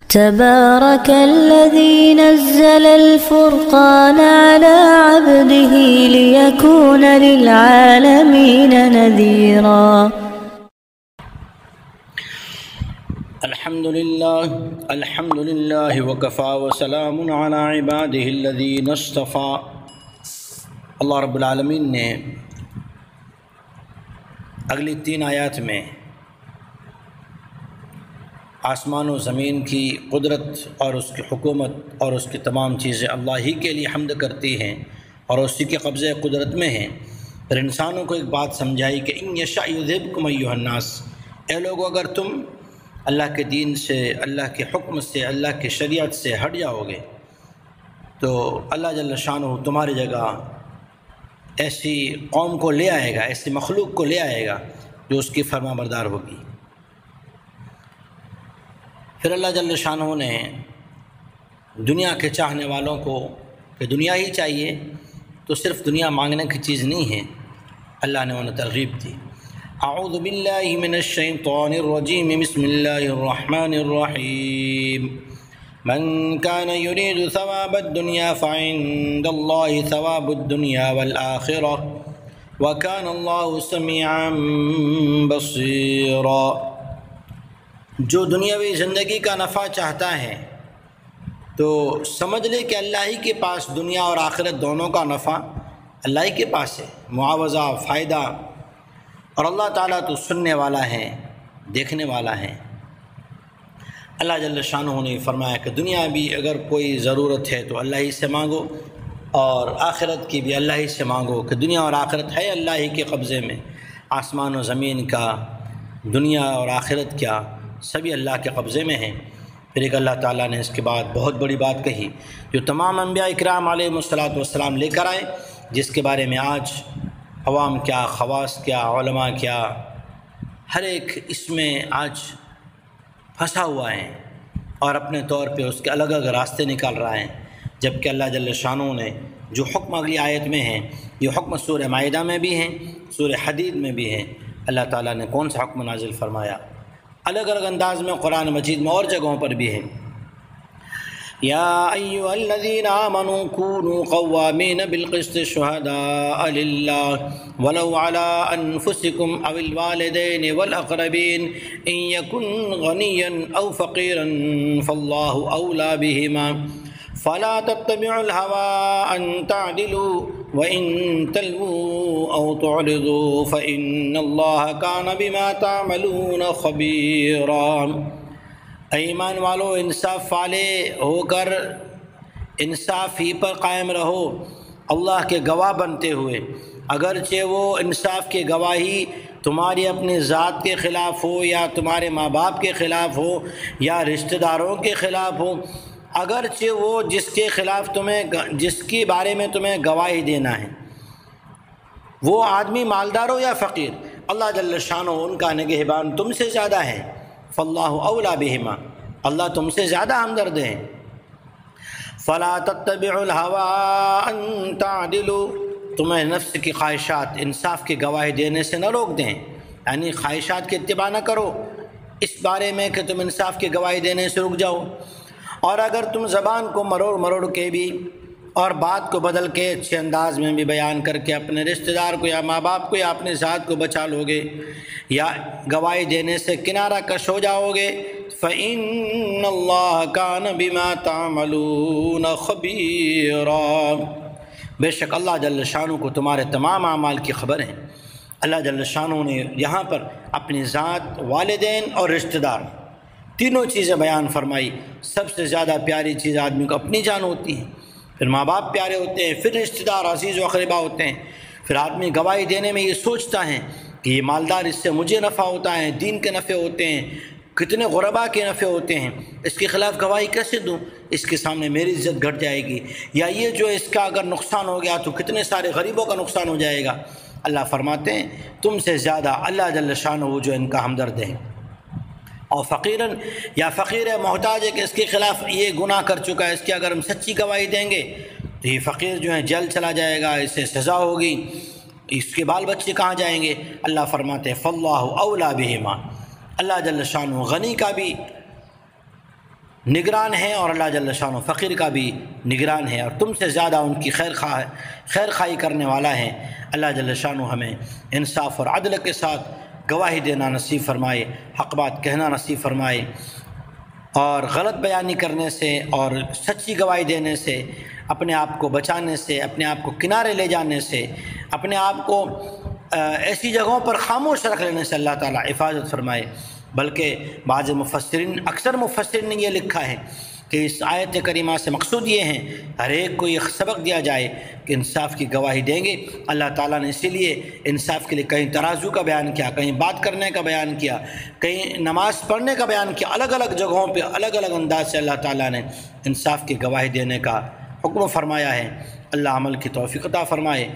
تبارك الذي نزل الفرقان على عبده ليكون للعالمين نذيرا. الحمد لله وكفى وسلام على عباده الذين اصطفى۔ اللہ رب العالمین نے اگلی 3 آیات میں آسمان و زمین کی قدرت اور اس کی حکومت اور اس کی تمام چیزیں اللہ ہی کے لیے حمد کرتی ہیں اور اسی کے قبضے قدرت میں ہیں۔ پھر انسانوں کو ایک بات سمجھائی کہ ان یشاء یذھبکم ایھا الناس، اے لوگو اگر تم اللہ کے دین سے، اللہ کے حکم سے، اللہ کی شریعت سے ہٹ جاؤ گے تو اللہ جل شانہ تمہاری جگہ ایسی قوم کو لے آئے گا، ایسی مخلوق کو لے آئے گا جو اس کی فرما بردار ہوگی۔ پھر اللہ جل شانہ نے دنیا کے چاہنے والوں کو کہ دنیا ہی چاہیے تو صرف دنیا مانگنے کی چیز نہیں ہے، اللہ نے انہیں ترغیب دی۔ اعوذ باللہ من الشیطان الرجیم، بسم اللہ الرحمن الرحیم۔ من كان يريد ثواب الدنيا فعند الله ثواب الدنيا والآخرة وكان الله سميعا بصيرا۔ جو دنیاوی زندگی کا نفع چاہتا ہے تو سمجھ لے کہ اللہ ہی کے پاس دنیا اور آخرت دونوں کا نفع اللہ ہی کے پاس ہے، معاوضہ، فائدہ، اور اللہ تعالیٰ تو سننے والا ہے، دیکھنے والا ہے۔ اللہ جل شانہ نے فرمایا کہ دنیا بھی اگر کوئی ضرورت ہے تو اللہ ہی سے مانگو، اور آخرت کی بھی اللہ ہی سے مانگو کہ دنیا اور آخرت ہے اللہ ہی کے قبضے میں۔ آسمان و زمین کا، دنیا اور آخرت کیا، سبھی اللہ کے قبضے میں ہیں۔ پھر ایک اللہ تعالیٰ نے اس کے بعد بہت بڑی بات کہی جو تمام انبیاء اکرام علیہم الصلاۃ والسلام لے کر آئے، جس کے بارے میں آج عوام کیا، خواص کیا، علماء کیا، ہر ایک اس میں آج پھنسا ہوا ہے اور اپنے طور پہ اس کے الگ الگ راستے نکال رہا ہے، جبکہ اللہ جل شانہ نے جو حکم اگلی آیت میں ہیں، یہ حکم سورہ مائدہ میں بھی ہیں، سورہ حدید میں بھی ہیں۔ اللہ تعالیٰ نے کون سا حکم نازل فرمایا، الگ الگ انداز میں قرآن مجید میں اور جگہوں پر بھی ہیں۔ یا ایھا الذین آمنوا کونوا قوامین بالقسط شہداء للہ ولو علی انفسکم او الوالدین والاقربین ان یکن غنیا او فقیرا فاللہ اولی بہما فلا تتبعوا الهوى ان تعدلوا وان تلووا او تعرضوا فان اللہ کان بما تعملون خبیرا۔ اے ایمان والو، انصاف والے ہو کر انصاف ہی پر قائم رہو، اللہ کے گواہ بنتے ہوئے، اگرچہ وہ انصاف کی گواہی تمہاری اپنی ذات کے خلاف ہو یا تمہارے ماں باپ کے خلاف ہو یا رشتہ داروں کے خلاف ہو، اگرچہ وہ جس کے خلاف جس کے بارے میں تمہیں گواہی دینا ہے وہ آدمی مالدار ہو یا فقیر، اللہ جل شانہ ان کا نگہبان تم سے زیادہ ہے۔ فاللہ اولی بہما، اللہ تم سے زیادہ ہمدرد ہے۔ فلا تتبعوا الهوى ان تعدلوا، تمہیں نفس کی خواہشات انصاف کی گواہی دینے سے نہ روک دیں، یعنی خواہشات کی اتباع نہ کرو اس بارے میں کہ تم انصاف کی گواہی دینے سے رک جاؤ، اور اگر تم زبان کو مروڑ کے بھی اور بات کو بدل کے اچھے انداز میں بھی بیان کر کے اپنے رشتہ دار کو یا ماں باپ کو یا اپنے ذات کو بچا لو گے یا گواہی دینے سے کنارہ کش ہو جاؤ گے، فَإِنَّ اللَّهَ كَانَ بِمَا تَعْمَلُونَ خَبِيرًا، بے شک اللہ جل شانہ کو تمہارے تمام اعمال کی خبر ہے۔ اللہ جل شانہ نے یہاں پر اپنی ذات، والدین اور رشتہ دار تینوں چیزیں بیان فرمائی۔ سب سے زیادہ پیاری چیز آدمی کو اپنی جان ہوتی ہے، پھر ماں باپ پیارے ہوتے ہیں، پھر رشتہ دار عزیز و اقربا ہوتے ہیں، پھر آدمی گواہی دینے میں یہ سوچتا ہے کہ یہ مالدار، اس سے مجھے نفع ہوتا ہے، دین کے نفع ہوتے ہیں، کتنے غربا کے نفع ہوتے ہیں، اس کے خلاف گواہی کیسے دوں، اس کے سامنے میری عزت گھٹ جائے گی، یا یہ جو اس کا اگر نقصان ہو گیا تو کتنے سارے غریبوں کا نقصان ہو جائے گا۔ اللہ فرماتے ہیں تم سے زیادہ اللہ جل شانہ وہ جو ان کا ہمدرد ہے۔ اور فقیراً، یا فقیر ہے، محتاج ہے کہ اس کے خلاف یہ گناہ کر چکا ہے، اس کی اگر ہم سچی گواہی دیں گے تو یہ فقیر جو ہے جیل چلا جائے گا، اسے سزا ہوگی، اس کے بال بچے کہاں جائیں گے؟ اللہ فرماتے ہیں فاللہ اولی بہما، اللہ جل شانہ غنی کا بھی نگران ہیں اور اللہ جل شانہ فقیر کا بھی نگران ہے، اور تم سے زیادہ ان کی خیر خواہی کرنے والا ہے۔ اللہ جل شانہ ہمیں انصاف اور عدل کے ساتھ گواہی دینا نصیب فرمائے، حق بات کہنا نصیب فرمائے، اور غلط بیانی کرنے سے اور سچی گواہی دینے سے، اپنے آپ کو بچانے سے، اپنے آپ کو کنارے لے جانے سے، اپنے آپ کو ایسی جگہوں پر خاموش رکھ لینے سے اللہ تعالیٰ حفاظت فرمائے۔ بلکہ بعض مفسرین، اکثر مفسرین نے یہ لکھا ہے کہ اس آیت کریمہ سے مقصود یہ ہیں ہر ایک کو یہ سبق دیا جائے کہ انصاف کی گواہی دیں گے۔ اللہ تعالیٰ نے اسی لیے انصاف کے لیے کہیں ترازو کا بیان کیا، کہیں بات کرنے کا بیان کیا، کہیں نماز پڑھنے کا بیان کیا، الگ الگ جگہوں پہ الگ الگ انداز سے اللہ تعالیٰ نے انصاف کی گواہی دینے کا حکم فرمایا ہے۔ اللہ عمل کی توفیق عطا فرمائے۔